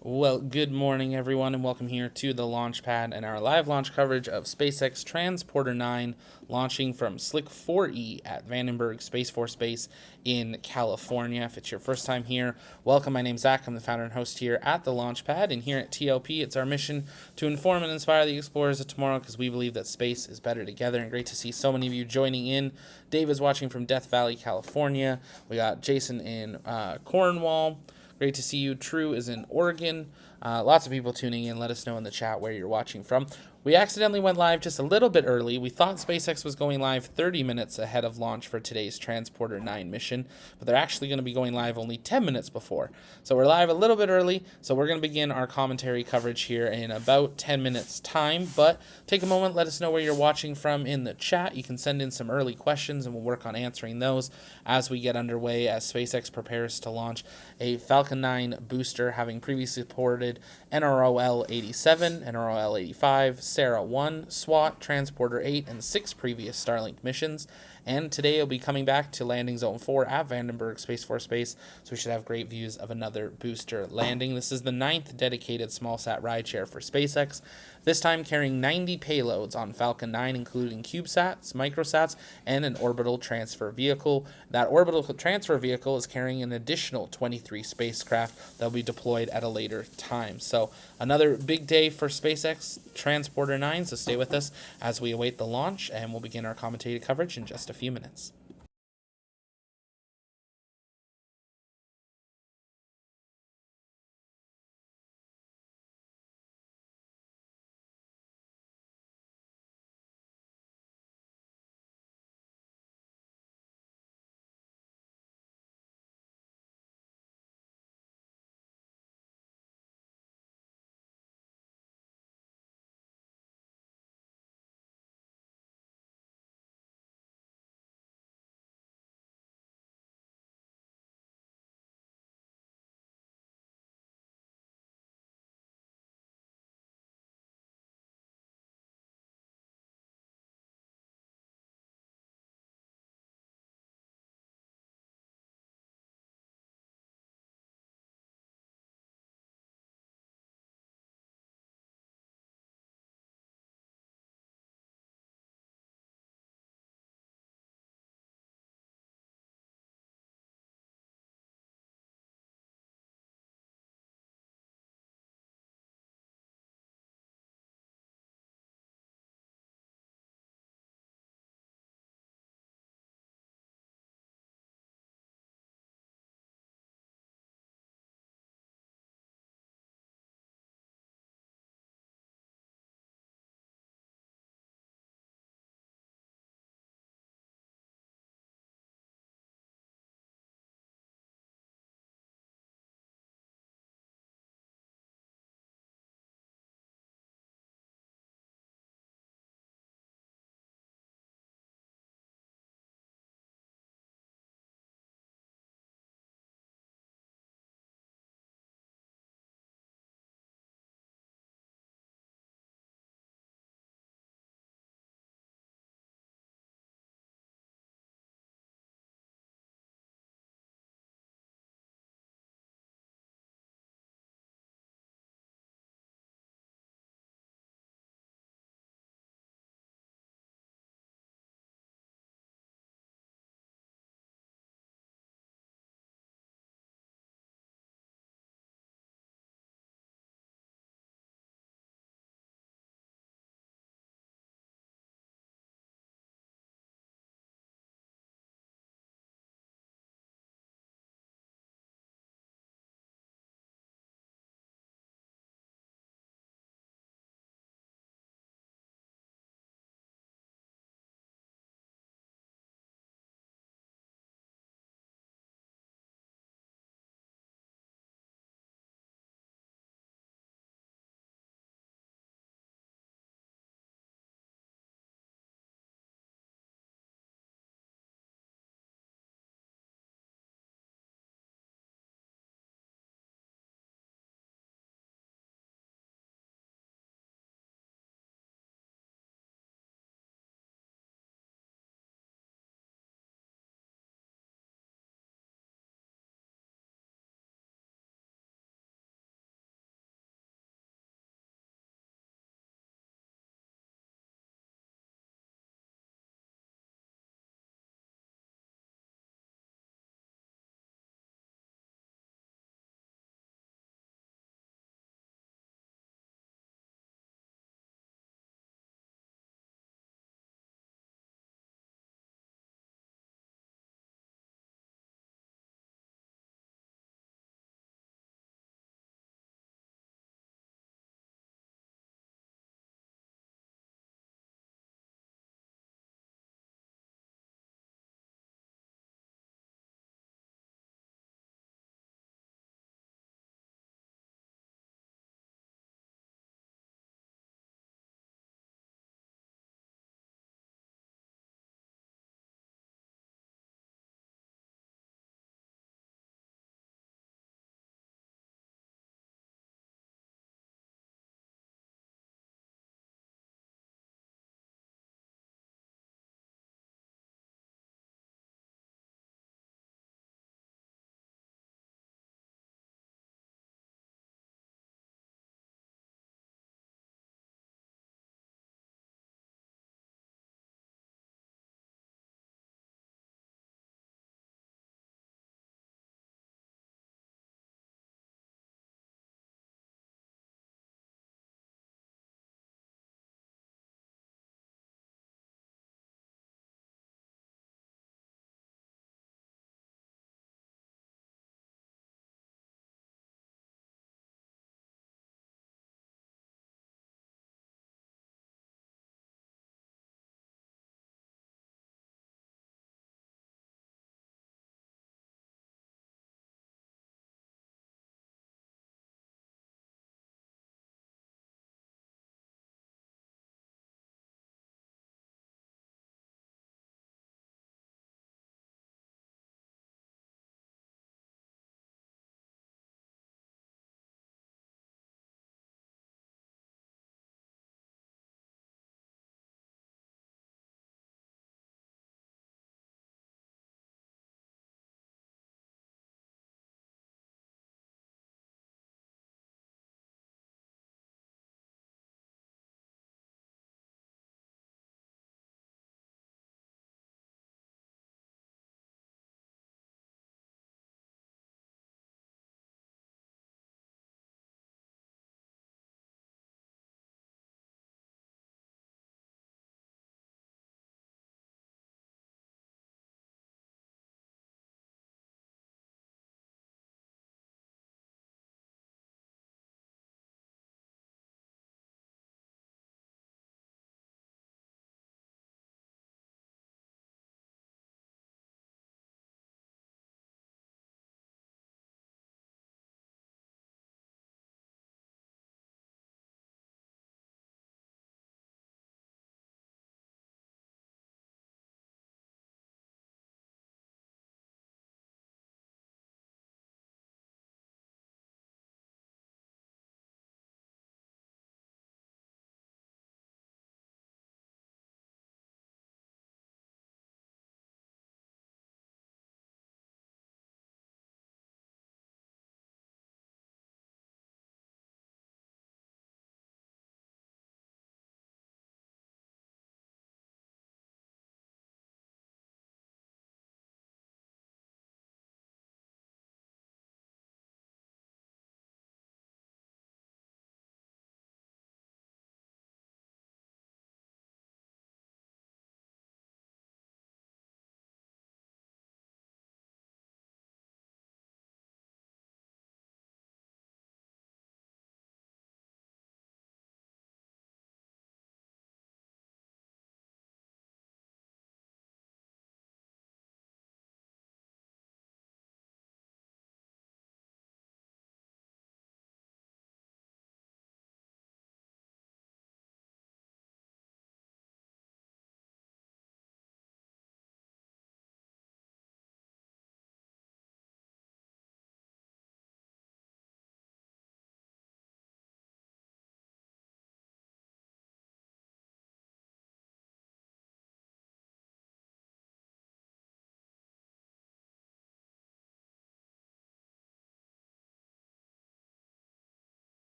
Well, good morning, everyone, and welcome here to the launch pad and our live launch coverage of SpaceX Transporter-9 launching from Slick 4E at Vandenberg Space Force Base in California. If it's your first time here, welcome. My name's Zach. I'm the founder and host here at the launch pad, and here at TLP, it's our mission to inform and inspire the explorers of tomorrow because we believe that space is better together. And great to see so many of you joining in. Dave is watching from Death Valley, California. We got Jason in Cornwall. Great to see you. True is in Oregon. Lots of people tuning in. Let us know in the chat where you're watching from. We accidentally went live just a little bit early. We thought SpaceX was going live 30 minutes ahead of launch for today's Transporter-9 mission, but they're actually going to be going live only 10 minutes before. So we're live a little bit early, so we're going to begin our commentary coverage here in about 10 minutes time. But take a moment, let us know where you're watching from in the chat. You can send in some early questions and we'll work on answering those as we get underway as SpaceX prepares to launch a Falcon 9 booster, having previously supported NROL-87, NROL-85, Sarah-1, SWAT, Transporter-8, and 6 previous Starlink missions. And today it'll be coming back to landing zone 4 at Vandenberg Space Force Base, so we should have great views of another booster landing. This is the 9th dedicated small-sat rideshare for SpaceX, this time carrying 90 payloads on Falcon 9, including CubeSats, microsats, and an orbital transfer vehicle. That orbital transfer vehicle is carrying an additional 23 spacecraft that will be deployed at a later time. So another big day for SpaceX Transporter-9, so stay with us as we await the launch, and we'll begin our commentated coverage in just a few minutes.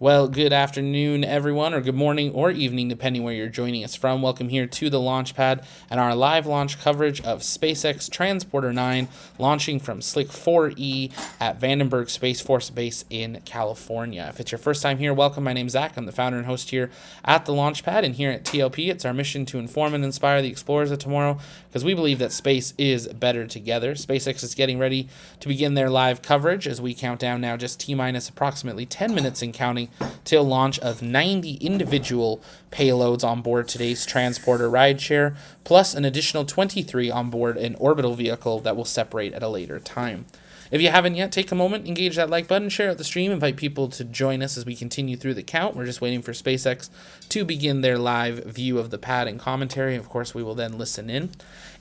Well, good afternoon, everyone, or good morning or evening, depending where you're joining us from. Welcome here to the launch pad and our live launch coverage of SpaceX Transporter-9 launching from Slick 4E at Vandenberg Space Force Base in California. If it's your first time here, welcome. My name's Zach. I'm the founder and host here at the launch pad, and here at TLP, it's our mission to inform and inspire the explorers of tomorrow because we believe that space is better together. SpaceX is getting ready to begin their live coverage as we count down now just T-minus approximately 10 minutes and counting till launch of 90 individual payloads on board today's transporter rideshare, plus an additional 23 on board an orbital vehicle that will separate at a later time. If you haven't yet, take a moment, engage that like button, share out the stream, invite people to join us as we continue through the count. We're just waiting for SpaceX to begin their live view of the pad and commentary. Of course, we will then listen in.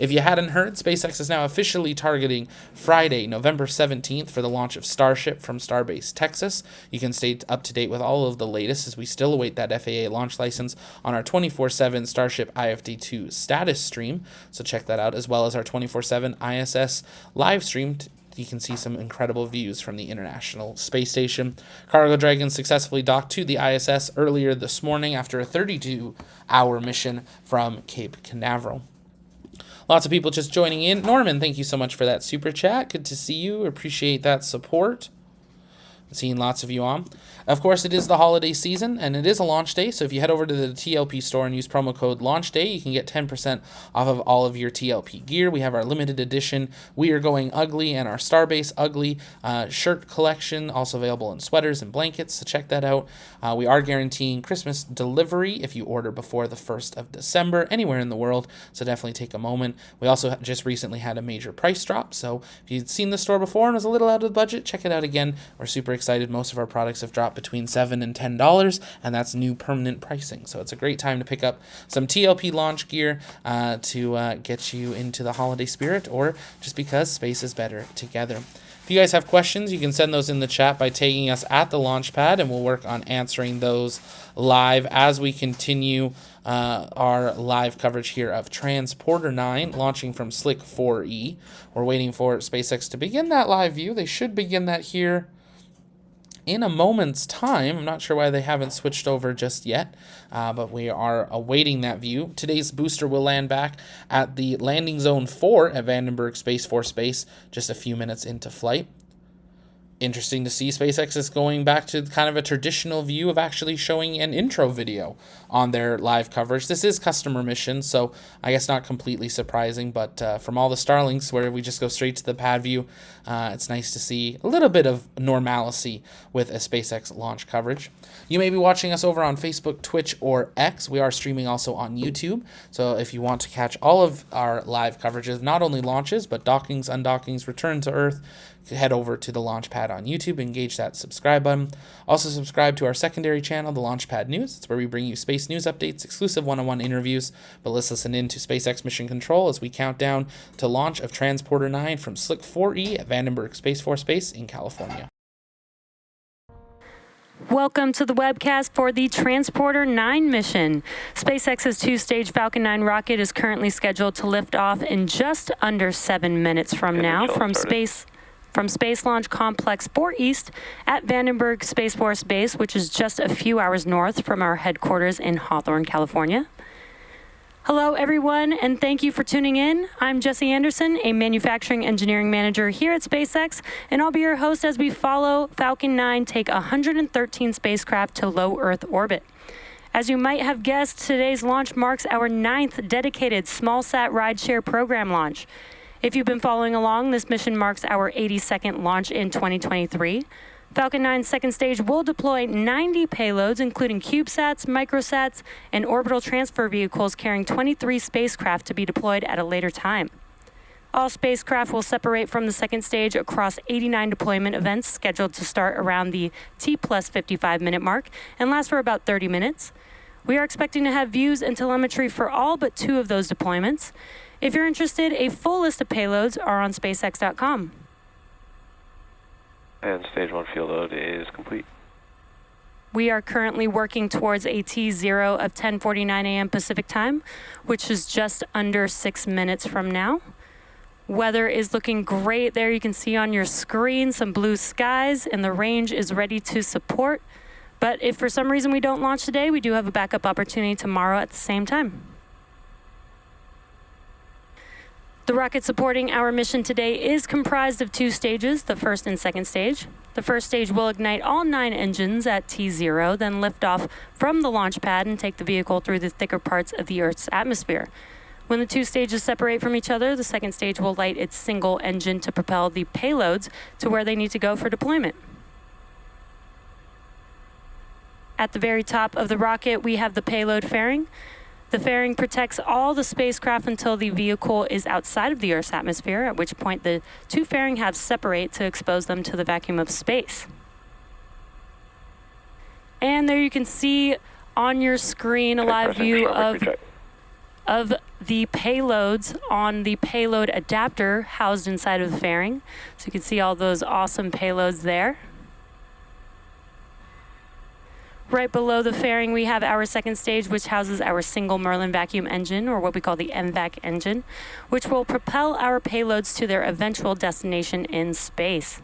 If you hadn't heard, SpaceX is now officially targeting Friday, November 17th for the launch of Starship from Starbase, Texas. You can stay up to date with all of the latest as we still await that FAA launch license on our 24/7 Starship IFT-2 status stream. So check that out, as well as our 24/7 ISS live stream. You can see some incredible views from the International Space Station. Cargo Dragon successfully docked to the ISS earlier this morning after a 32-hour mission from Cape Canaveral. Lots of people just joining in. Norman, thank you so much for that super chat. Good to see you. Appreciate that support. Seeing lots of you on. Of course, it is the holiday season, and it is a launch day, so if you head over to the TLP store and use promo code LAUNCHDAY, you can get 10% off of all of your TLP gear. We have our limited edition We Are Going Ugly and our Starbase Ugly shirt collection, also available in sweaters and blankets, so check that out. We are guaranteeing Christmas delivery if you order before the 1st of December, anywhere in the world, so definitely take a moment. We also just recently had a major price drop, so if you'd seen the store before and was a little out of the budget, check it out again. We're super excited. Most of our products have dropped between $7 and $10, and that's new permanent pricing. So it's a great time to pick up some TLP launch gear to get you into the holiday spirit, or just because space is better together. If you guys have questions, you can send those in the chat by tagging us at the launch pad, and we'll work on answering those live as we continue our live coverage here of Transporter-9 launching from Slick 4E. We're waiting for SpaceX to begin that live view. They should begin that here in a moment's time. I'm not sure why they haven't switched over just yet, but we are awaiting that view. Today's booster will land back at the landing zone 4 at Vandenberg Space Force Base just a few minutes into flight. Interesting to see SpaceX is going back to kind of a traditional view of actually showing an intro video on their live coverage. This is customer mission, so I guess not completely surprising, but from all the Starlinks where we just go straight to the pad view, it's nice to see a little bit of normalcy with a SpaceX launch coverage. You may be watching us over on Facebook, Twitch, or X. We are streaming also on YouTube, so if you want to catch all of our live coverages, not only launches, but dockings, undockings, return to Earth, head over to the Launchpad on YouTube, engage that subscribe button. Also subscribe to our secondary channel, the Launchpad News. It's where we bring you space news updates, exclusive one-on-one interviews, but let's listen in to SpaceX Mission Control as we count down to launch of Transporter-9 from Slick 4E at Vandenberg Space Force Base in California. Welcome to the webcast for the Transporter-9 mission. SpaceX's two-stage Falcon 9 rocket is currently scheduled to lift off in just under 7 minutes from now from Space Launch Complex 4 East at Vandenberg Space Force Base, which is just a few hours north from our headquarters in Hawthorne, California. Hello, everyone, and thank you for tuning in. I'm Jesse Anderson, a manufacturing engineering manager here at SpaceX, and I'll be your host as we follow Falcon 9 take 113 spacecraft to low Earth orbit. As you might have guessed, today's launch marks our 9th dedicated small-sat rideshare program launch. If you've been following along, this mission marks our 82nd launch in 2023. Falcon 9's second stage will deploy 90 payloads, including CubeSats, microsats, and orbital transfer vehicles carrying 23 spacecraft to be deployed at a later time. All spacecraft will separate from the second stage across 89 deployment events scheduled to start around the T plus 55-minute mark and last for about 30 minutes. We are expecting to have views and telemetry for all but 2 of those deployments. If you're interested, a full list of payloads are on SpaceX.com. And stage 1 fuel load is complete. We are currently working towards a T0 of 10:49 a.m. Pacific time, which is just under 6 minutes from now. Weather is looking great there. You can see on your screen some blue skies, and the range is ready to support But if for some reason we don't launch today, we do have a backup opportunity tomorrow at the same time. The rocket supporting our mission today is comprised of 2 stages, the first and second stage. The first stage will ignite all 9 engines at T0, then lift off from the launch pad and take the vehicle through the thicker parts of the Earth's atmosphere. When the 2 stages separate from each other, the second stage will light its single engine to propel the payloads to where they need to go for deployment. At the very top of the rocket, we have the payload fairing. The fairing protects all the spacecraft until the vehicle is outside of the Earth's atmosphere, at which point the 2 fairing halves separate to expose them to the vacuum of space. And there you can see on your screen a live view of the payloads on the payload adapter housed inside of the fairing. So you can see all those awesome payloads there. Right below the fairing, we have our second stage, which houses our single Merlin vacuum engine, or what we call the MVAC engine, which will propel our payloads to their eventual destination in space.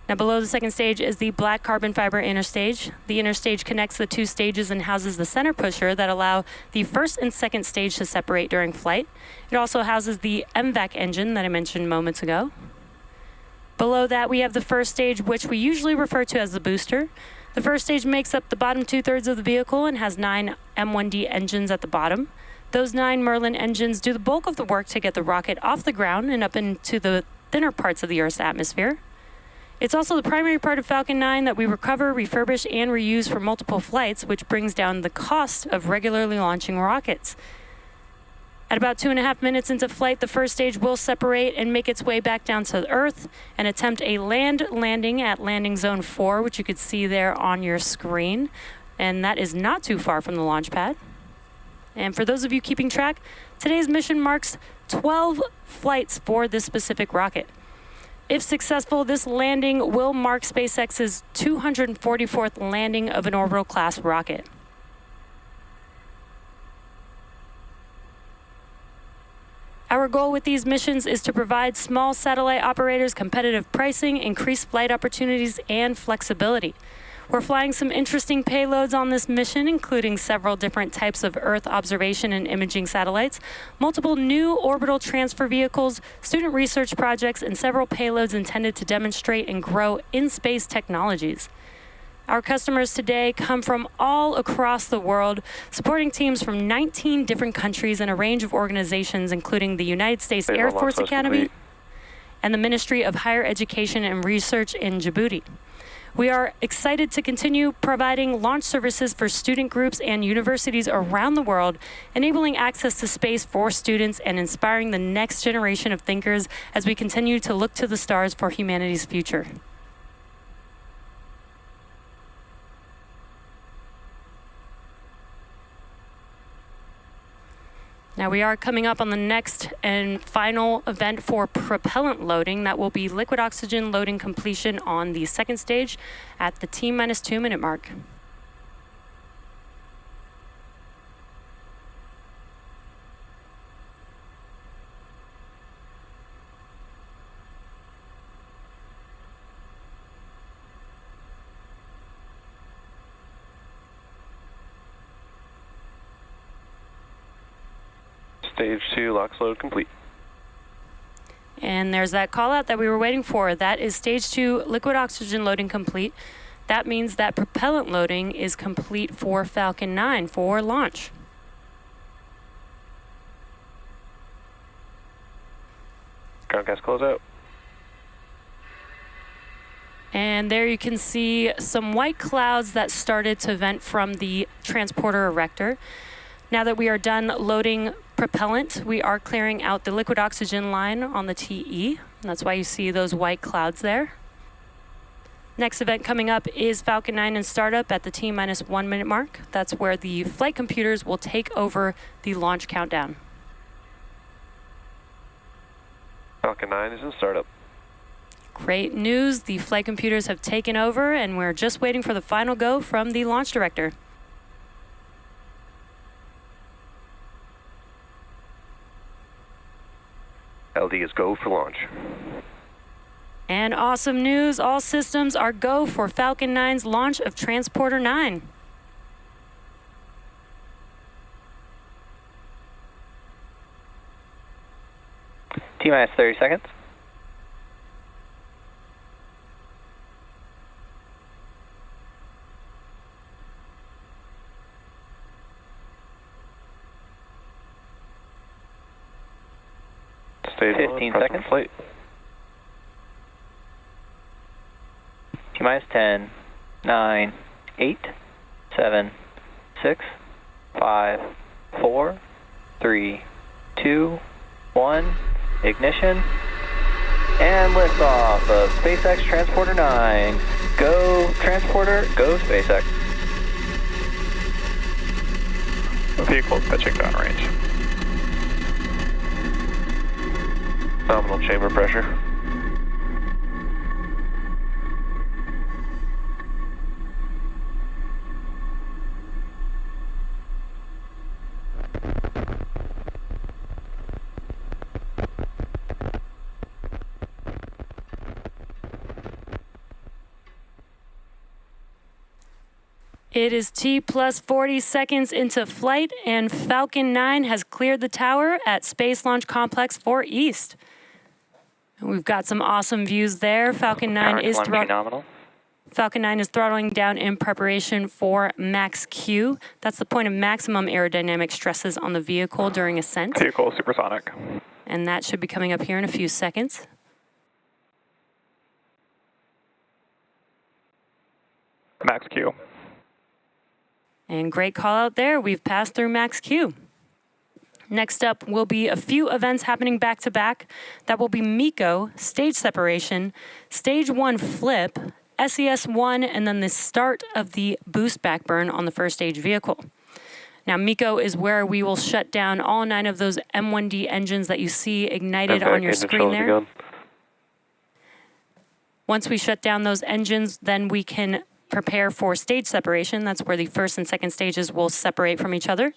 Now below the second stage is the black carbon fiber inner stage. The inner stage connects the 2 stages and houses the center pusher that allow the first and second stage to separate during flight. It also houses the MVAC engine that I mentioned moments ago. Below that, we have the first stage, which we usually refer to as the booster. The first stage makes up the bottom 2/3 of the vehicle and has 9 M1D engines at the bottom. Those 9 Merlin engines do the bulk of the work to get the rocket off the ground and up into the thinner parts of the Earth's atmosphere. It's also the primary part of Falcon 9 that we recover, refurbish, and reuse for multiple flights, which brings down the cost of regularly launching rockets. At about 2.5 minutes into flight, the first stage will separate and make its way back down to Earth and attempt a land landing at landing zone 4, which you could see there on your screen. And that is not too far from the launch pad. And for those of you keeping track, today's mission marks 12 flights for this specific rocket. If successful, this landing will mark SpaceX's 244th landing of an orbital class rocket. Our goal with these missions is to provide small satellite operators competitive pricing, increased flight opportunities, and flexibility. We're flying some interesting payloads on this mission, including several different types of Earth observation and imaging satellites, multiple new orbital transfer vehicles, student research projects, and several payloads intended to demonstrate and grow in-space technologies. Our customers today come from all across the world, supporting teams from 19 different countries and a range of organizations, including the United States Air Force Academy and the Ministry of Higher Education and Research in Djibouti. We are excited to continue providing launch services for student groups and universities around the world, enabling access to space for students and inspiring the next generation of thinkers as we continue to look to the stars for humanity's future. Now we are coming up on the next and final event for propellant loading. That will be liquid oxygen loading completion on the second stage at the T-2 minute mark. Stage 2 LOX load complete. And there's that call out that we were waiting for. That is stage 2 liquid oxygen loading complete. That means that propellant loading is complete for Falcon 9 for launch. Ground gas closeout. And there you can see some white clouds that started to vent from the transporter erector. Now that we are done loading propellant, we are clearing out the liquid oxygen line on the TE. That's why you see those white clouds there. Next event coming up is Falcon 9 in startup at the T-1 minute mark. That's where the flight computers will take over the launch countdown. Falcon 9 is in startup. Great news. The flight computers have taken over, and we're just waiting for the final go from the launch director. LD is go for launch. And awesome news, all systems are go for Falcon 9's launch of Transporter-9. T-minus 30 seconds. Stage 15 1, seconds. flight. T-minus 10, 9, 8, 7, 6, 5, 4, 3, 2, 1. Ignition. And liftoff of SpaceX Transporter-9. Go Transporter, go SpaceX. Vehicle's pitching downrange. Nominal chamber pressure. It is T plus 40 seconds into flight, and Falcon 9 has cleared the tower at Space Launch Complex 4 East. We've got some awesome views there. Falcon 9 is throttling down in preparation for max Q. That's the point of maximum aerodynamic stresses on the vehicle during ascent. Vehicle supersonic. And that should be coming up here in a few seconds. Max Q. And great call out there. We've passed through max Q. Next up will be a few events happening back to back. That will be MECO, stage separation, stage 1 flip, SES-1, and then the start of the boost back burn on the first stage vehicle. Now, MECO is where we will shut down all 9 of those M1D engines that you see ignited on your screen there. Once we shut down those engines, then we can prepare for stage separation. That's where the first and second stages will separate from each other.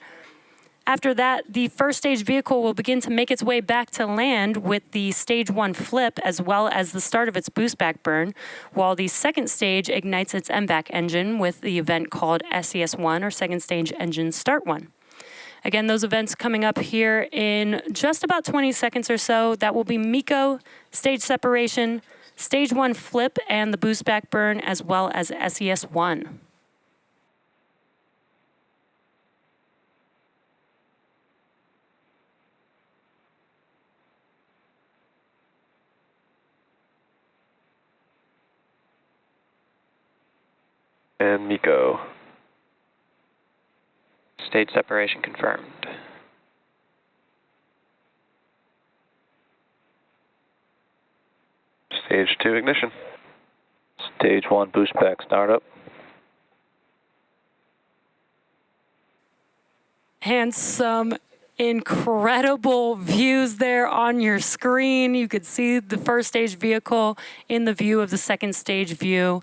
After that, the first stage vehicle will begin to make its way back to land with the stage 1 flip as well as the start of its boost back burn, while the second stage ignites its MVAC engine with the event called SES-1 or second stage engine start 1. Again, those events coming up here in just about 20 seconds or so. That will be MECO, stage separation, stage 1 flip, and the boost back burn, as well as SES-1. And MECO. Stage separation confirmed. Stage 2 ignition. Stage 1 boost back startup. And some incredible views there on your screen. You could see the first stage vehicle in the view of the second stage view.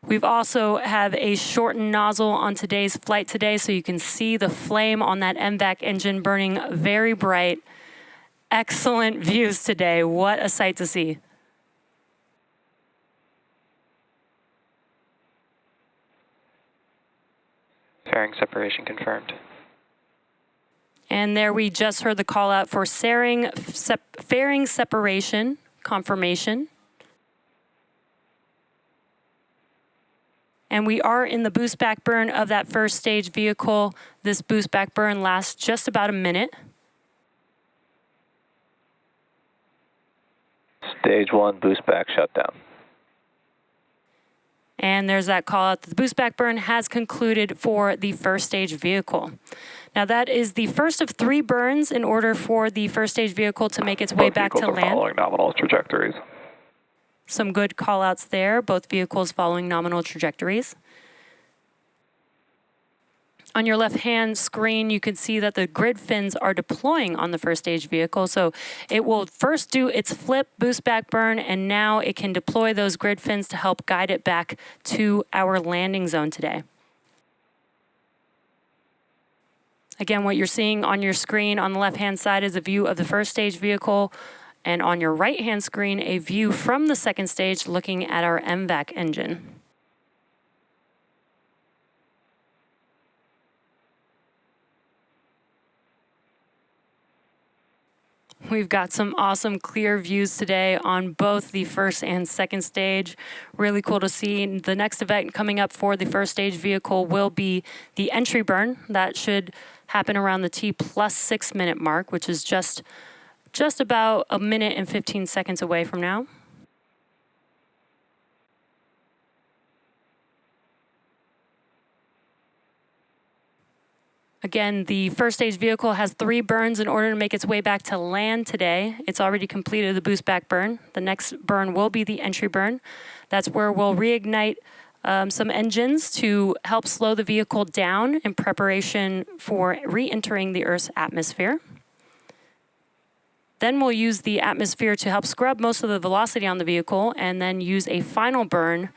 We've also have a shortened nozzle on today's flight today, so you can see the flame on that MVAC engine burning very bright. Excellent views today. What a sight to see. Fairing separation confirmed. And there we just heard the call out for fairing separation confirmation. And we are in the boost back burn of that first stage vehicle. This boost back burn lasts just about a minute. Stage 1 boost back shutdown. And there's that call out that the boost back burn has concluded for the first stage vehicle. Now that is the first of 3 burns in order for the first stage vehicle to make its way back to land. Following nominal trajectories. Some good call outs there, both vehicles following nominal trajectories. On your left-hand screen, you can see that the grid fins are deploying on the first stage vehicle. So it will first do its flip, boost back burn, and now it can deploy those grid fins to help guide it back to our landing zone today. Again, what you're seeing on your screen on the left-hand side is a view of the first stage vehicle And on your right-hand screen, a view from the second stage looking at our MVAC engine. We've got some awesome clear views today on both the first and second stage. Really cool to see. The next event coming up for the first stage vehicle will be the entry burn. That should happen around the T+6 minute mark, which is just about a minute and 15 seconds away from now. Again, the first stage vehicle has 3 burns in order to make its way back to land today. It's already completed the boost back burn. The next burn will be the entry burn. That's where we'll reignite some engines to help slow the vehicle down in preparation for re-entering the Earth's atmosphere. Then we'll use the atmosphere to help scrub most of the velocity on the vehicle, and then use a final burn,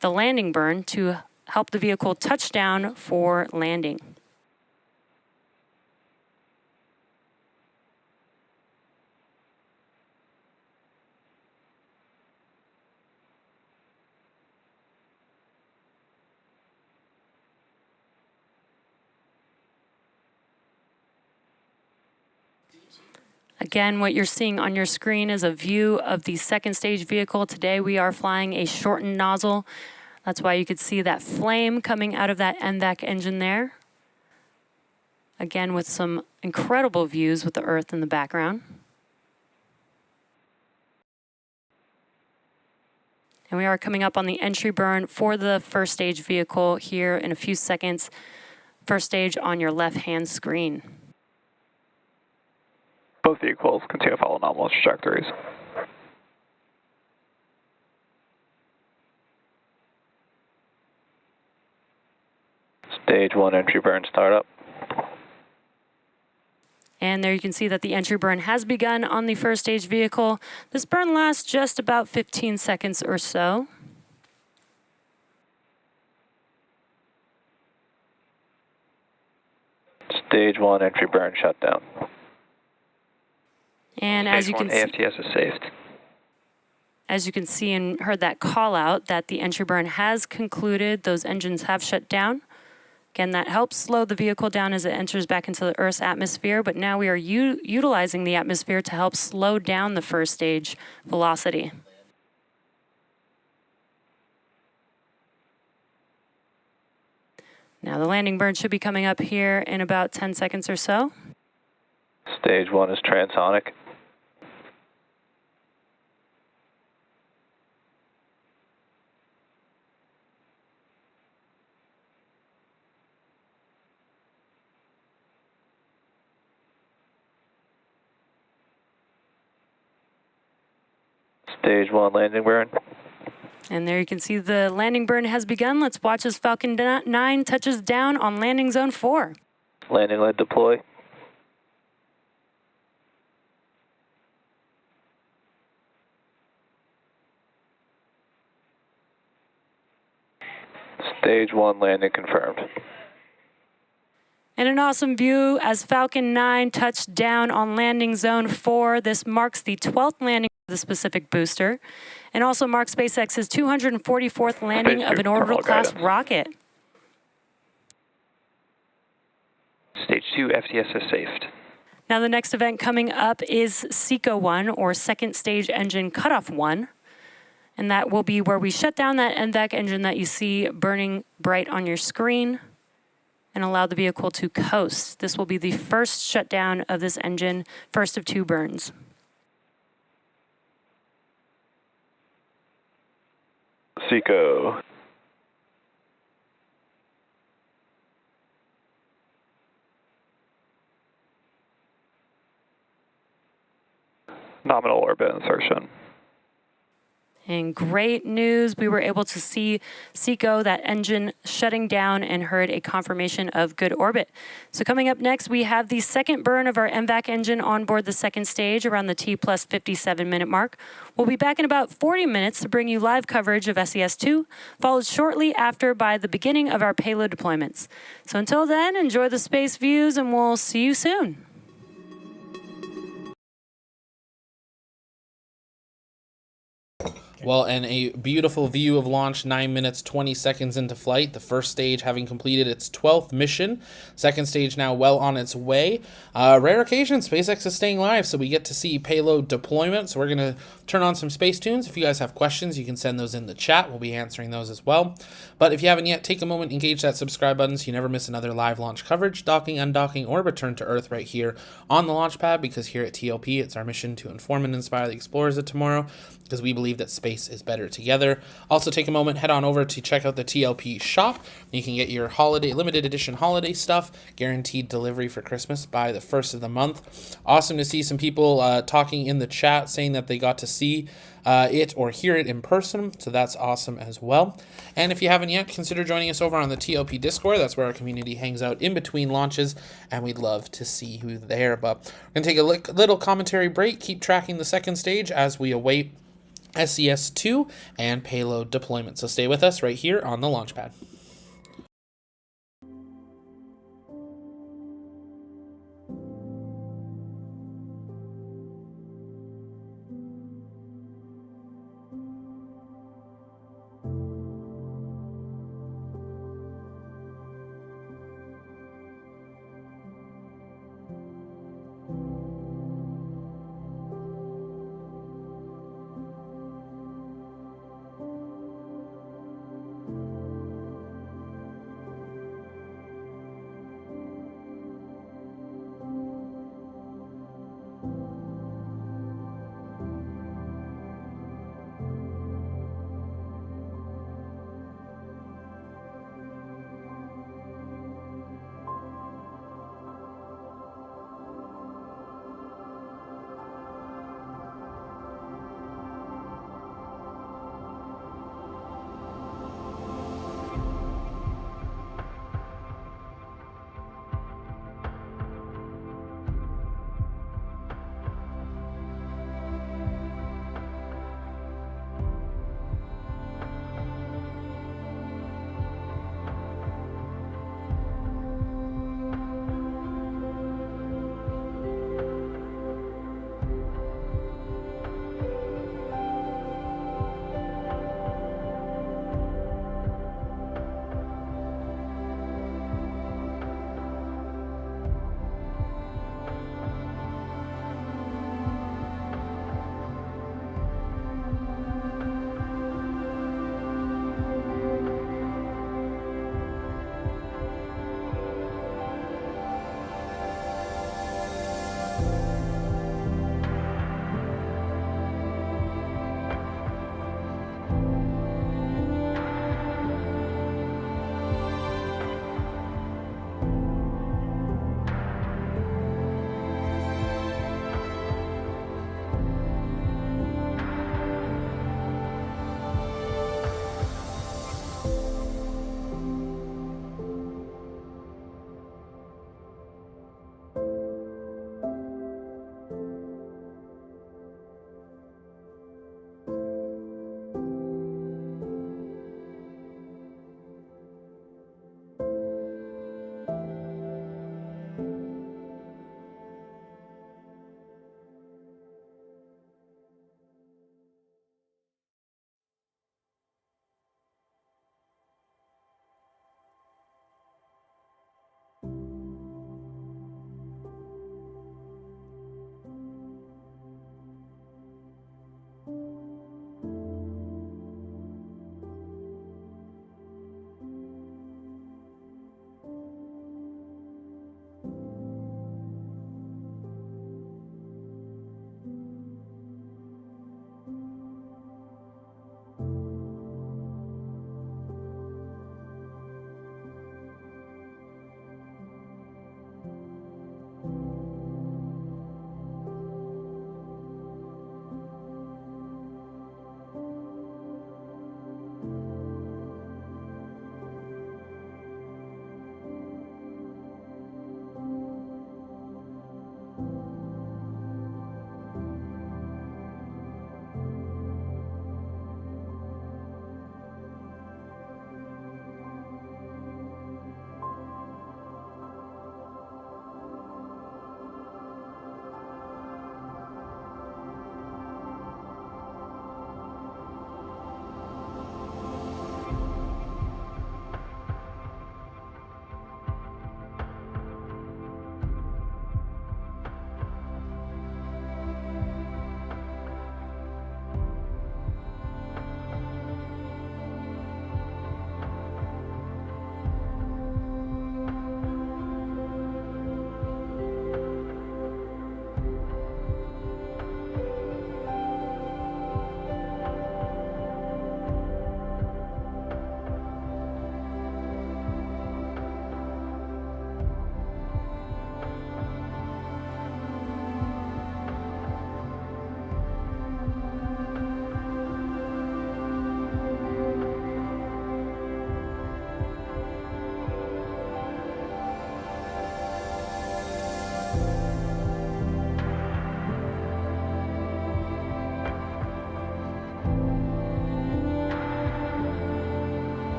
the landing burn, to help the vehicle touch down for landing. Again, what you're seeing on your screen is a view of the second stage vehicle. Today we are flying a shortened nozzle. That's why you could see that flame coming out of that MVAC engine there. Again, with some incredible views with the Earth in the background. And we are coming up on the entry burn for the first stage vehicle here in a few seconds. First stage on your left-hand screen. Both vehicles continue to follow anomalous trajectories. Stage 1 entry burn startup. And there you can see that the entry burn has begun on the first stage vehicle. This burn lasts just about 15 seconds or so. Stage 1 entry burn shutdown. And as you can see, AFTS is saved. as you can see and heard that call out that the entry burn has concluded, those engines have shut down. Again, that helps slow the vehicle down as it enters back into the Earth's atmosphere, but now we are utilizing the atmosphere to help slow down the first stage velocity. Now the landing burn should be coming up here in about 10 seconds or so. Stage 1 is transonic. Stage 1 landing burn. And there you can see the landing burn has begun. Let's watch as Falcon 9 touches down on landing zone 4. Landing led deploy. Stage 1 landing confirmed. And an awesome view as Falcon 9 touched down on landing zone 4. This marks the 12th landing of the specific booster, and also marks SpaceX's 244th landing of an Orbital-class rocket. Stage 2 FTS is saved. Now the next event coming up is SECO 1, or Second Stage Engine Cutoff 1. And that will be where we shut down that MVAC engine that you see burning bright on your screen and allow the vehicle to coast. This will be the first shutdown of this engine, first of 2 burns. SECO. Nominal orbit insertion. And great news, we were able to see SECO, that engine shutting down, and heard a confirmation of good orbit. So coming up next, we have the second burn of our MVAC engine on board the second stage around the T+57 minute mark. We'll be back in about 40 minutes to bring you live coverage of SES-2, followed shortly after by the beginning of our payload deployments. So until then, enjoy the space views and we'll see you soon. Well, and a beautiful view of launch 9 minutes 20 seconds into flight. The first stage having completed its 12th mission. Second stage now well on its way. Rare occasion, SpaceX is staying live, so we get to see payload deployment. So we're going to turn on some space tunes. If you guys have questions, you can send those in the chat. We'll be answering those as well. But if you haven't yet, take a moment, engage that subscribe button so you never miss another live launch coverage, docking, undocking, or return to Earth right here on the launch pad, because here at TLP, it's our mission to inform and inspire the explorers of tomorrow, because we believe that space is better together. Also, take a moment, head on over to check out the TLP shop. You can get your holiday, limited edition holiday stuff, guaranteed delivery for Christmas by the 1st of the month. Awesome to see some people talking in the chat saying that they got to see it or hear it in person, so that's awesome as well. And if you haven't yet, consider joining us over on the TLP Discord. That's where our community hangs out in between launches, and we'd love to see you there. But we're going to take a little commentary break, keep tracking the second stage as we await SES-2 and payload deployment. So stay with us right here on the launch pad.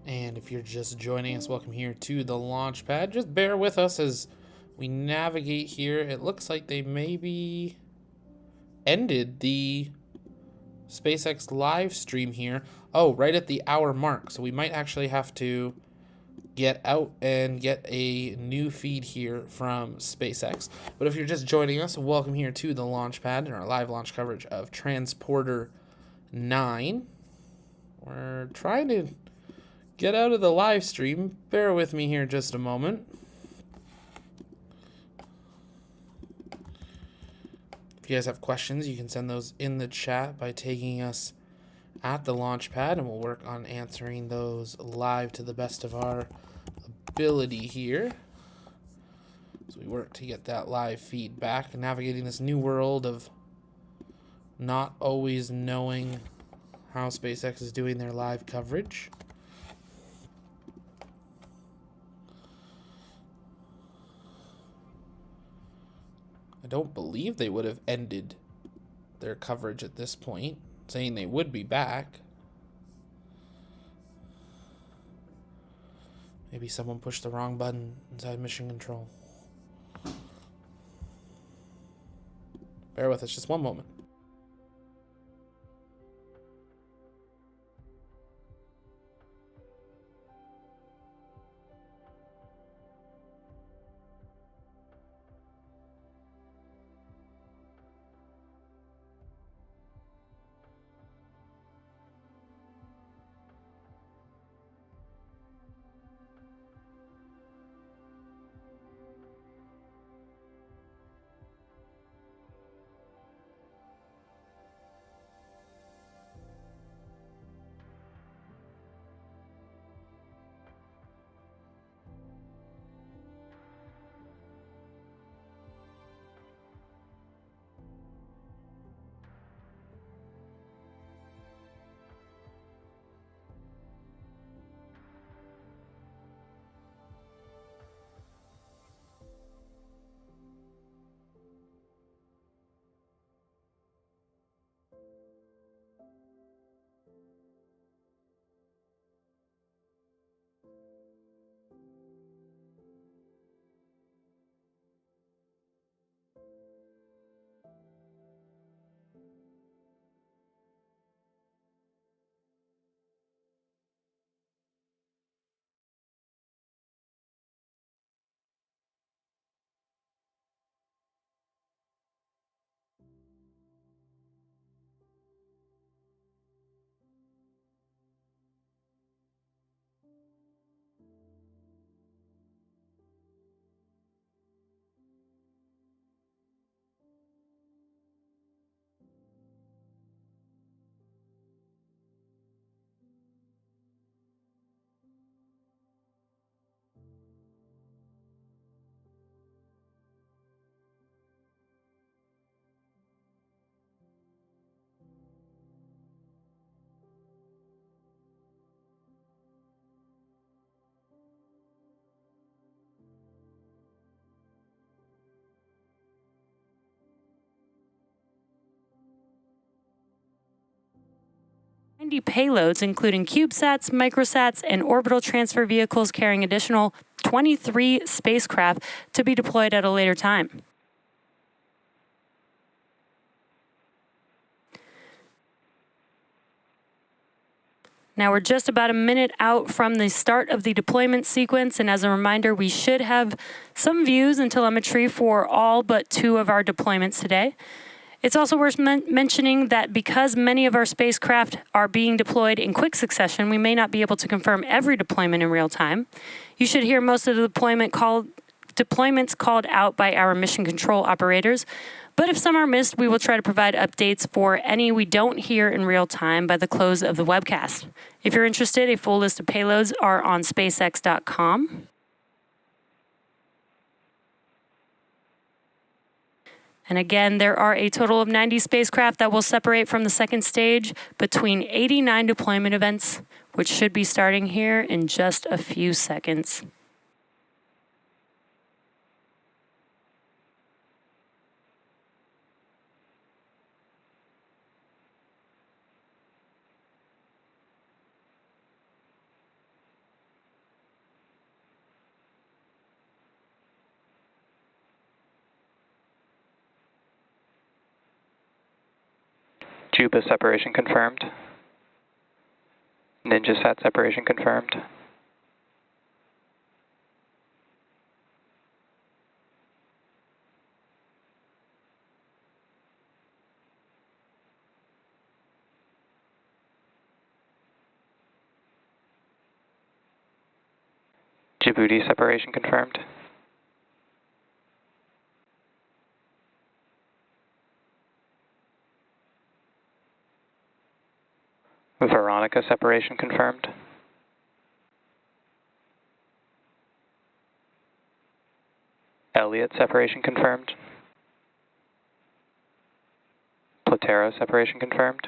And if you're just joining us, welcome here to the launch pad. Just bear with us as we navigate here. It looks like they maybe ended the SpaceX live stream here. Oh, right at the hour mark. So we might actually have to get out and get a new feed here from SpaceX. But if you're just joining us, welcome here to the launch pad and our live launch coverage of Transporter-9. We're trying to get out of the live stream. Bear with me here just a moment. If you guys have questions, you can send those in the chat by tagging us at the launch pad, and we'll work on answering those live to the best of our ability here. So we work to get that live feedback, navigating this new world of not always knowing how SpaceX is doing their live coverage. I don't believe they would have ended their coverage at this point, saying they would be back. Maybe someone pushed the wrong button inside mission control. Bear with us just one moment. Payloads, including CubeSats, microsats, and orbital transfer vehicles carrying additional 23 spacecraft to be deployed at a later time. Now we're just about a minute out from the start of the deployment sequence, and as a reminder, we should have some views and telemetry for all but 2 of our deployments today. It's also worth mentioning that because many of our spacecraft are being deployed in quick succession, we may not be able to confirm every deployment in real time. You should hear most of the deployments called out by our mission control operators, but if some are missed, we will try to provide updates for any we don't hear in real time by the close of the webcast. If you're interested, a full list of payloads are on SpaceX.com. And again, there are a total of 90 spacecraft that will separate from the second stage between 89 deployment events, which should be starting here in just a few seconds. Juba separation confirmed. NinjaSat separation confirmed. Djibouti separation confirmed. Veronica separation confirmed. Elliott separation confirmed. Platero separation confirmed.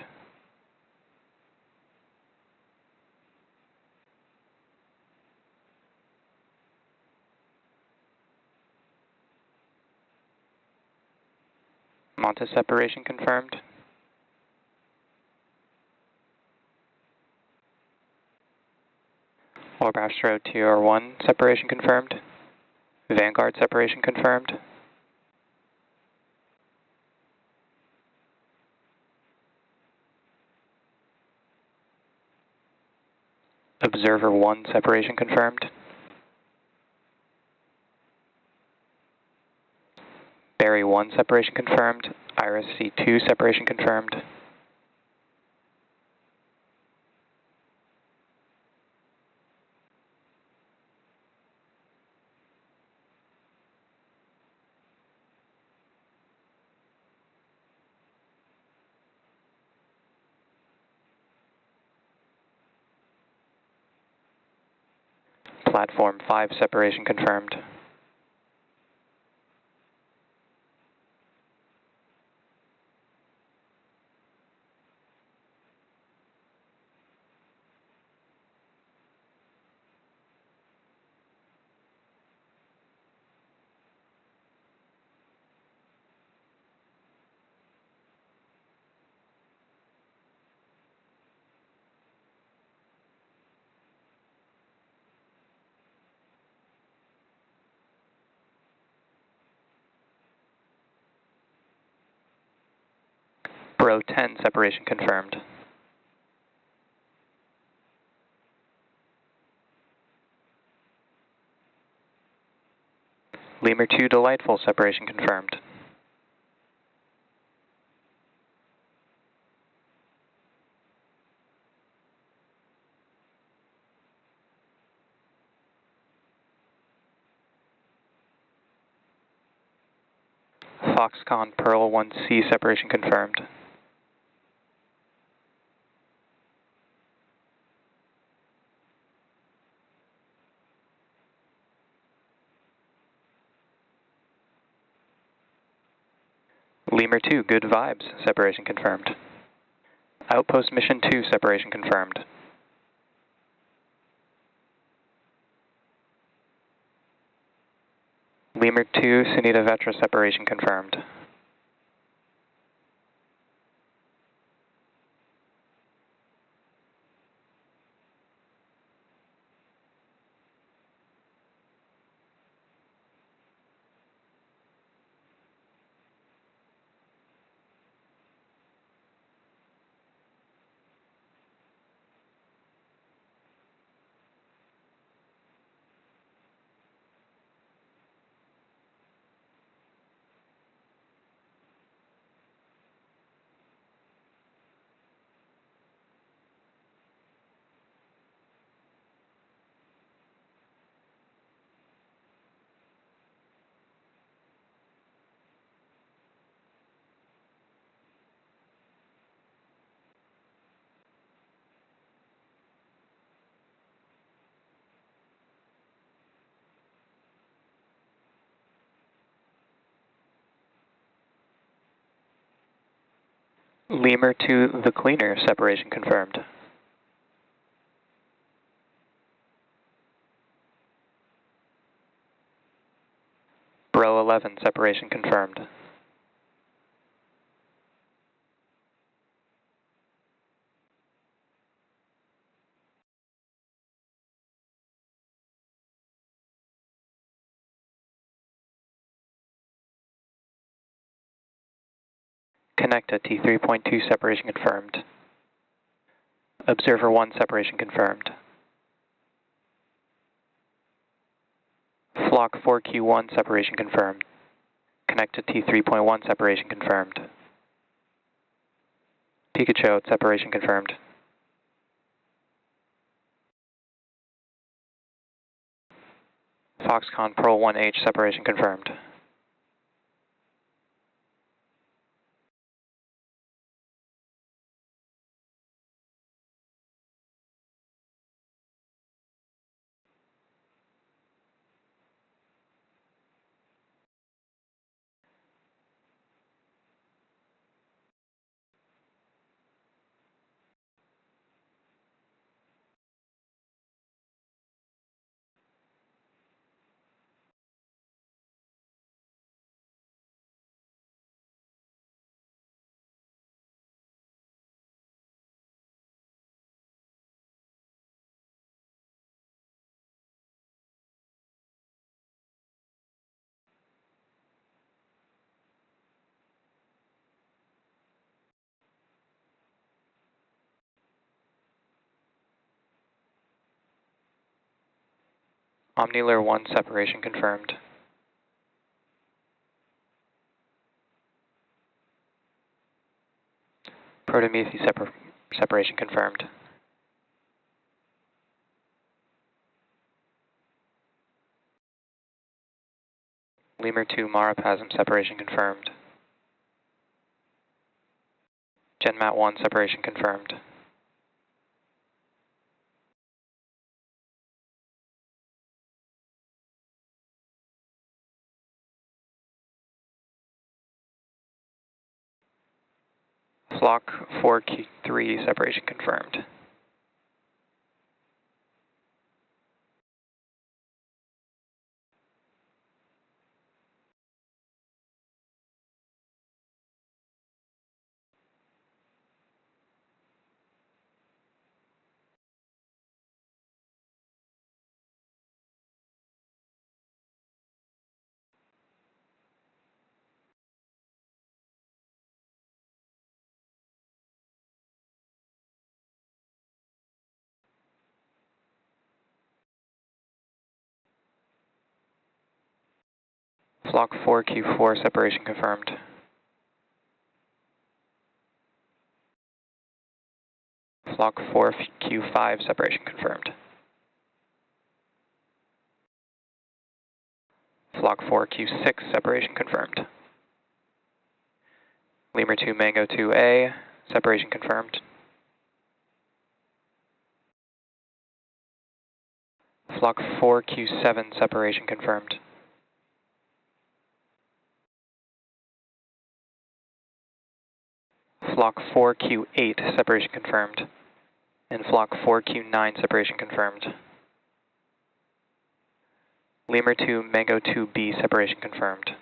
Montes separation confirmed. Orbastro TR1 separation confirmed. Vanguard separation confirmed. Observer 1 separation confirmed. Barry 1 separation confirmed. Iris C2 separation confirmed. Platform 5 separation confirmed. Bro 10 separation confirmed. Lemur 2 Delightful separation confirmed. Foxconn Pearl 1C separation confirmed. Lemur 2 Good Vibes separation confirmed. Outpost Mission 2 separation confirmed. Lemur 2 Sunita Vetra separation confirmed. Lemur 2 The Cleaner separation confirmed. Bro 11 separation confirmed. Connect to T3.2 separation confirmed. Observer 1 separation confirmed. Flock 4Q1 separation confirmed. Connect to T3.1 separation confirmed. Pikachu separation confirmed. Foxconn Pearl 1H separation confirmed. Omnilure 1 separation confirmed. Protometheus separation confirmed. Lemur 2 Maripasm separation confirmed. GenMat 1 separation confirmed. Flock 4Q3 separation confirmed. Flock 4Q4 separation confirmed. Flock 4Q5 separation confirmed. Flock 4Q6 separation confirmed. Lemur 2 Mango 2A separation confirmed. Flock 4Q7 separation confirmed. Flock 4Q8 separation confirmed. And Flock 4Q9 separation confirmed. Lemur 2 Mango 2B separation confirmed.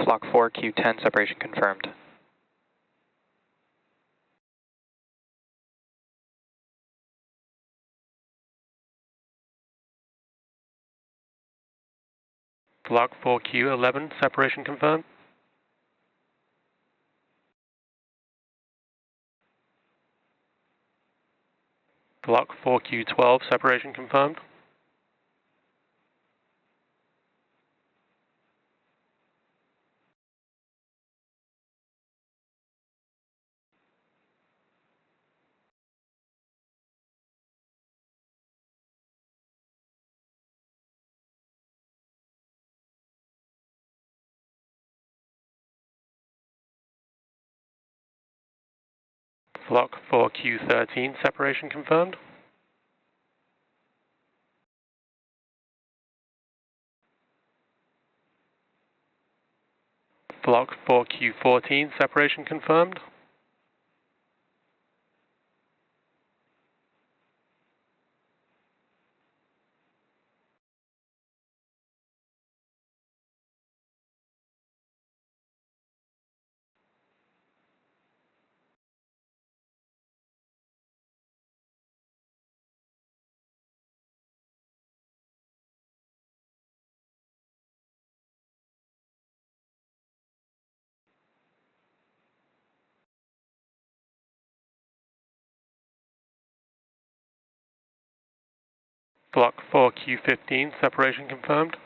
Flock 4Q10 separation confirmed. Flock 4Q11 separation confirmed. Flock 4Q12 separation confirmed. Block 4Q13, separation confirmed. Block 4Q14, separation confirmed. Block 4Q15, separation confirmed.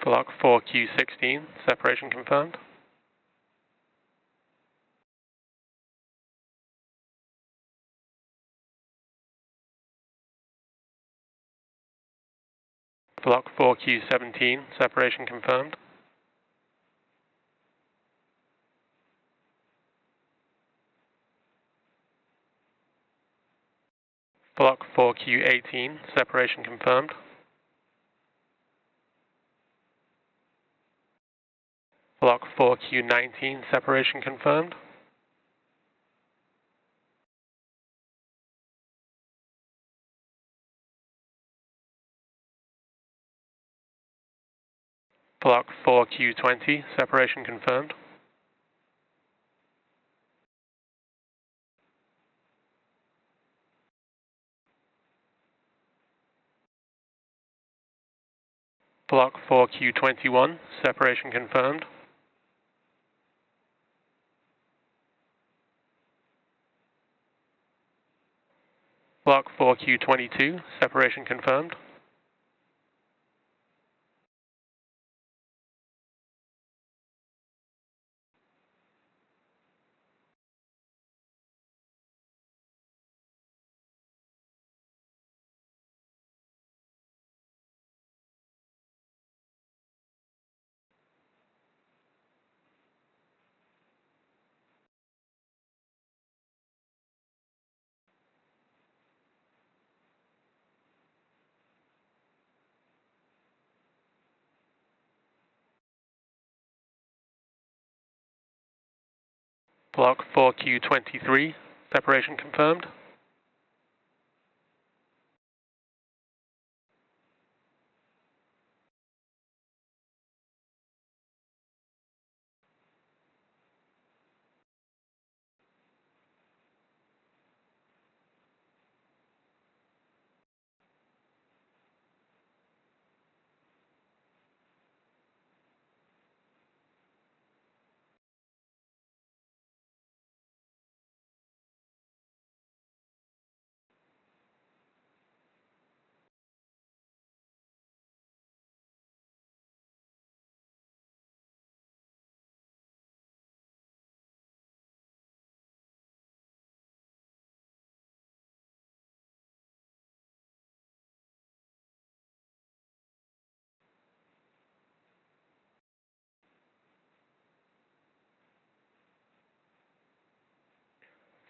Block 4Q16, separation confirmed. Block 4Q17, separation confirmed. Block 4Q18, separation confirmed. Block 4Q19, separation confirmed. Block 4Q20, separation confirmed. Block 4Q21, separation confirmed. Block 4Q22, separation confirmed. Block 4Q23, separation confirmed.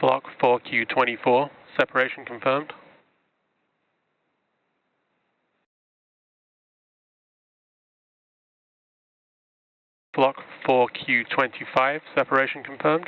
Block 4Q24, separation confirmed. Block 4Q25, separation confirmed.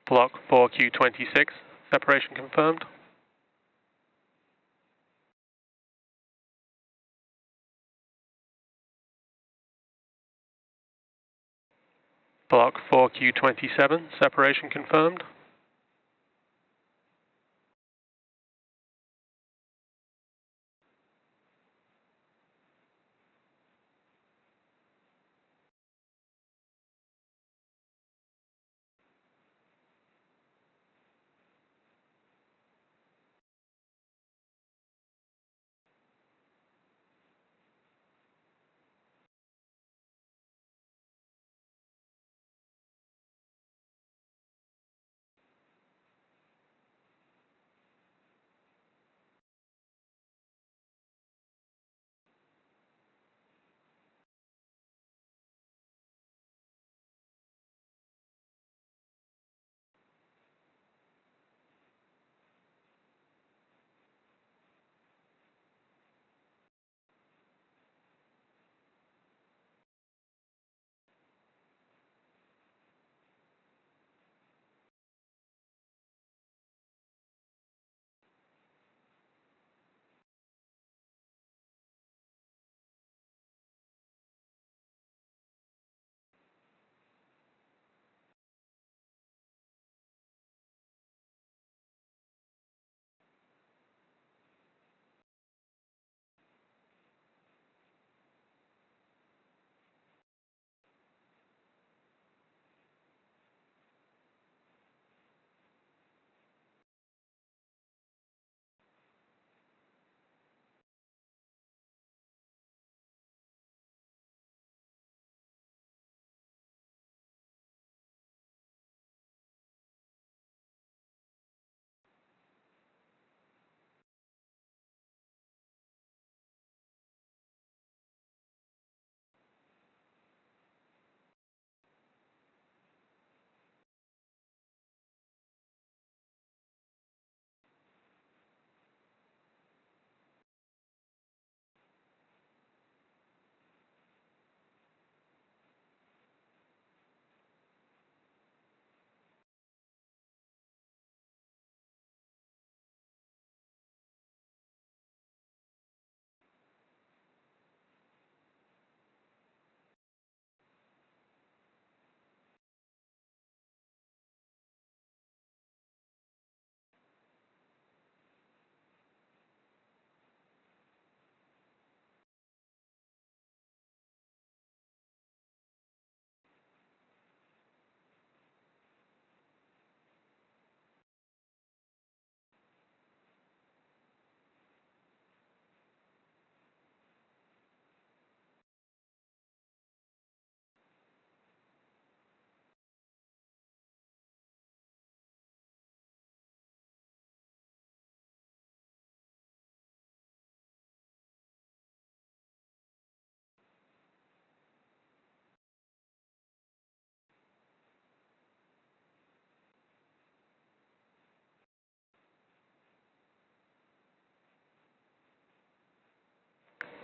Block 4Q26, separation confirmed. Block 4Q27, separation confirmed.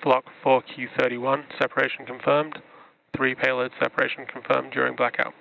Block 4Q31, separation confirmed. 3 payload separation confirmed during blackout.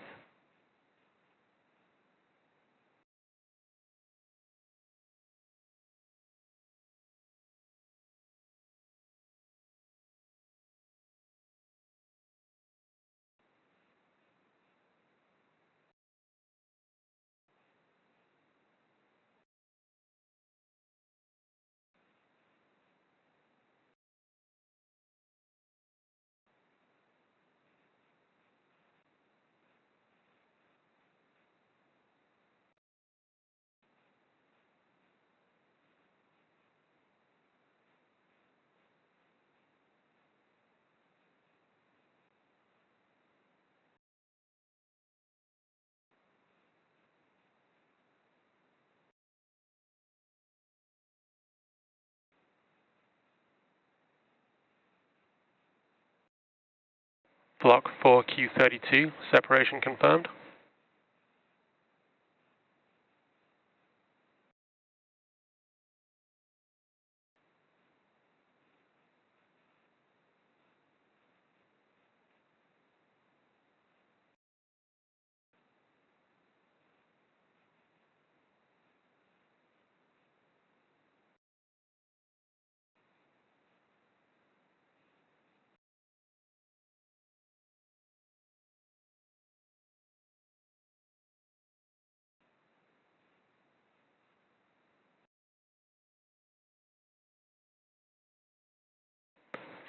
Block 4Q32, separation confirmed.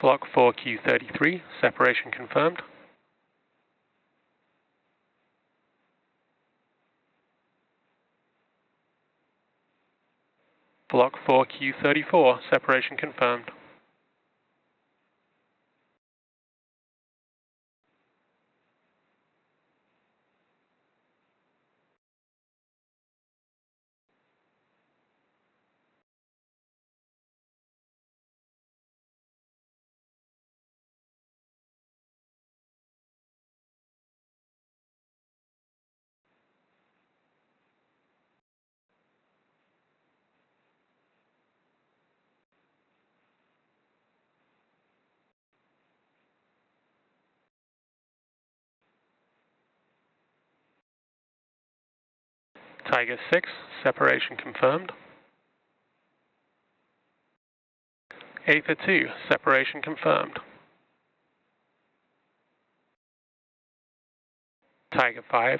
Block 4Q33, separation confirmed. Block 4Q34, separation confirmed. Tiger 6, separation confirmed. Aether 2, separation confirmed. Tiger 5,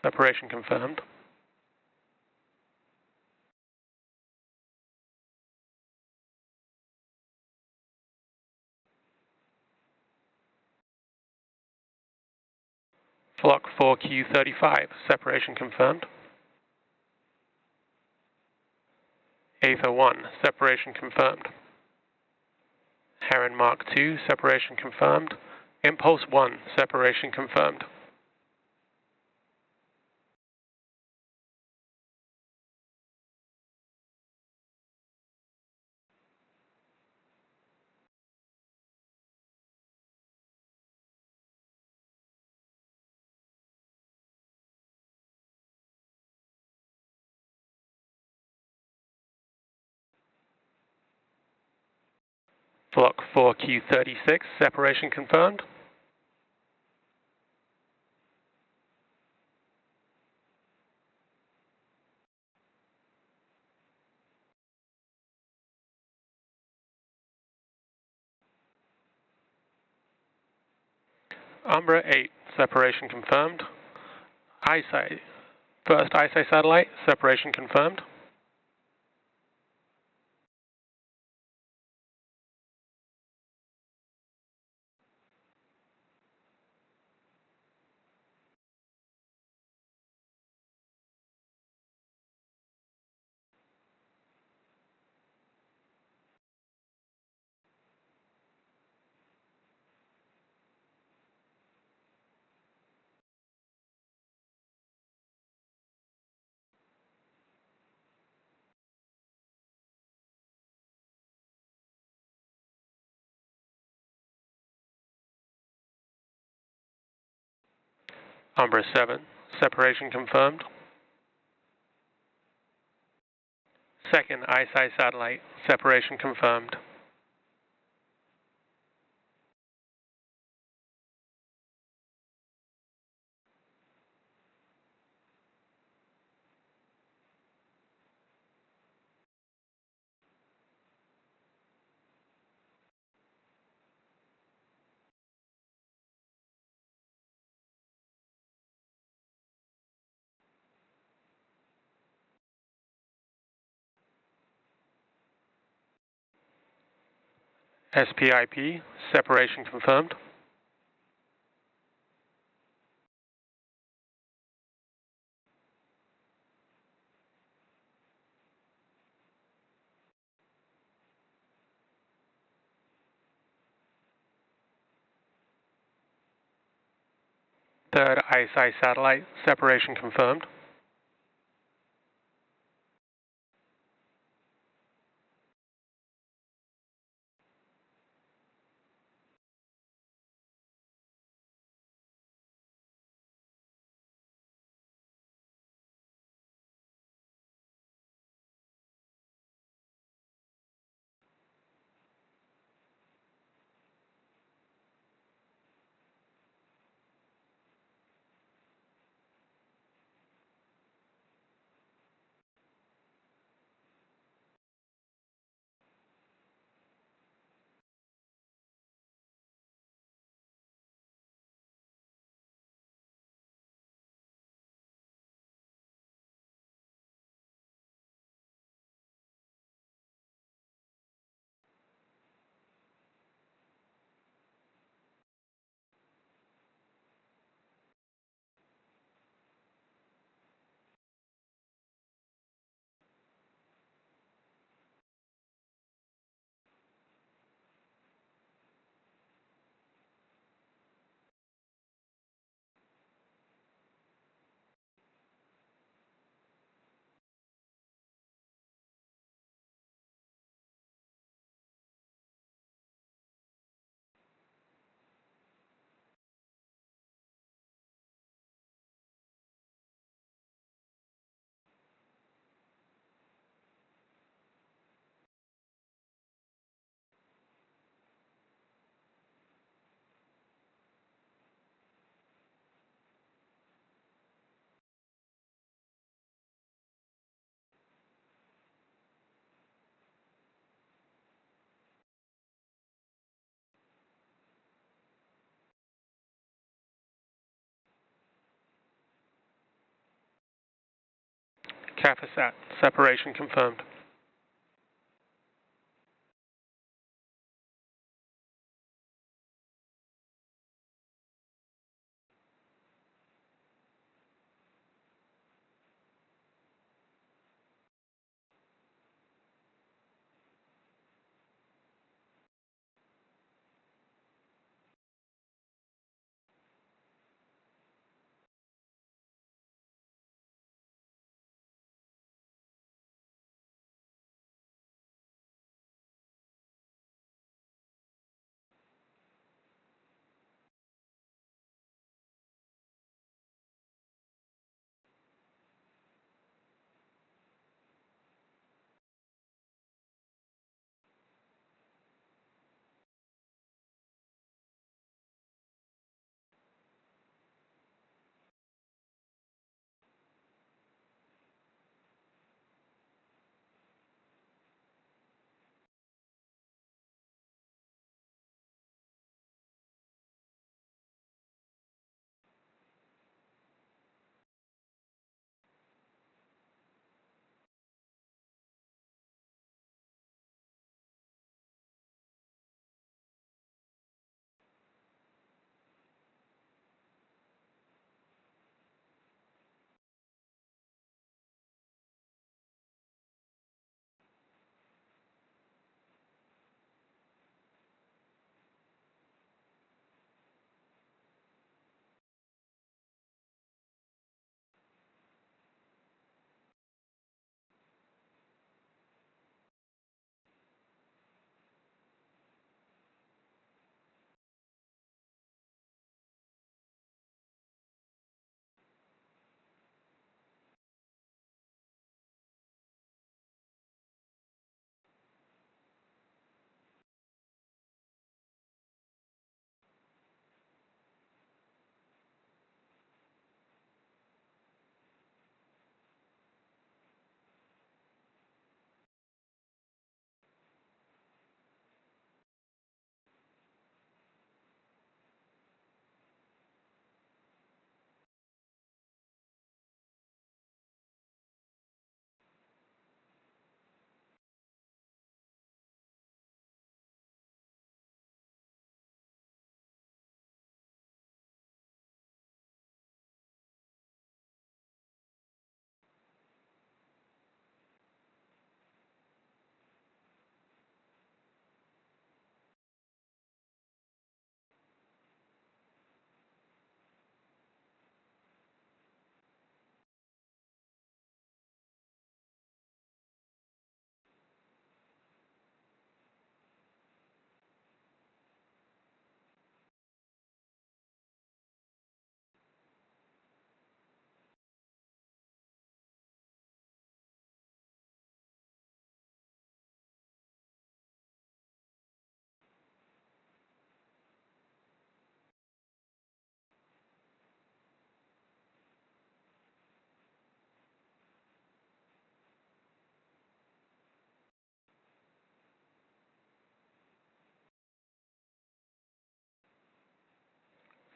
separation confirmed. Flock 4Q35, separation confirmed. Aether 1, separation confirmed. Heron Mark 2, separation confirmed. Impulse 1, separation confirmed. Flock 4Q36, separation confirmed. Umbra 8, separation confirmed. ISI, first ISI satellite, separation confirmed. Umbra 7, separation confirmed. Second ISI satellite, separation confirmed. SPIP, separation confirmed. Third ISI satellite, separation confirmed. Cafesat, separation confirmed.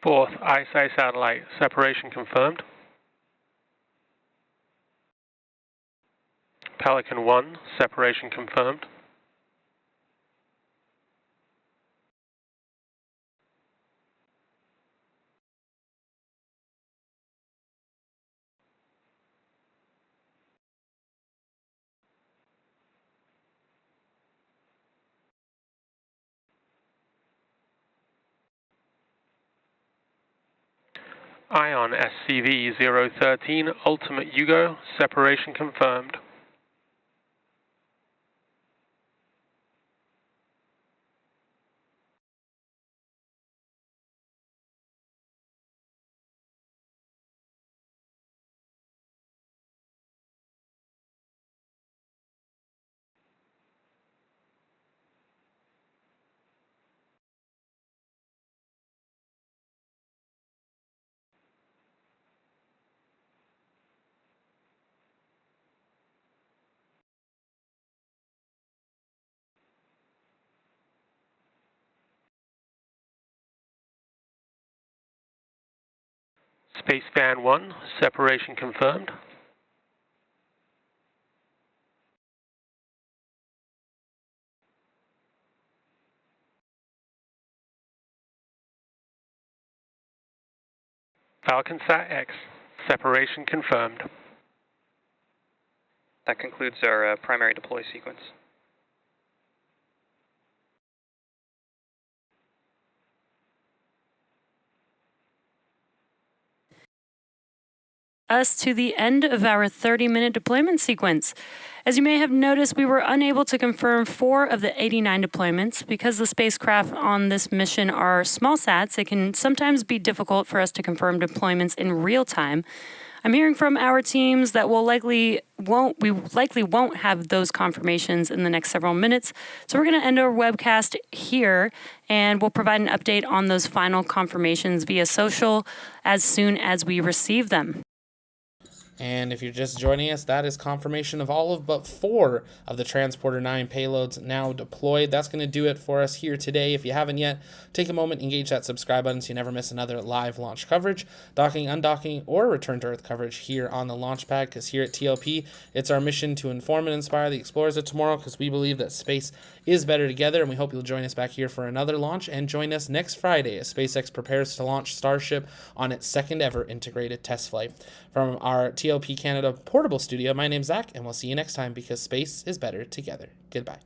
Fourth, ISI satellite, separation confirmed. Pelican 1, separation confirmed. Ion SCV 013, ultimate Yugo, separation confirmed. Space Van 1, separation confirmed. Falcon Sat X, separation confirmed. That concludes our primary deploy sequence. Us to the end of our 30-minute deployment sequence. As you may have noticed, we were unable to confirm 4 of the 89 deployments. Because the spacecraft on this mission are small sats, it can sometimes be difficult for us to confirm deployments in real time. I'm hearing from our teams that we likely won't have those confirmations in the next several minutes. So we're going to end our webcast here, and we'll provide an update on those final confirmations via social as soon as we receive them. And if you're just joining us, that is confirmation of all of but 4 of the Transporter-9 payloads now deployed. That's going to do it for us here today. If you haven't yet, take a moment, engage that subscribe button so you never miss another live launch coverage, docking, undocking, or return to Earth coverage here on the launch pad, because here at TLP, it's our mission to inform and inspire the explorers of tomorrow, because we believe that space is better together, and we hope you'll join us back here for another launch, and join us next Friday as SpaceX prepares to launch Starship on its second ever integrated test flight. From our TLP Canada portable studio, my name's Zach, and we'll see you next time, because space is better together. Goodbye.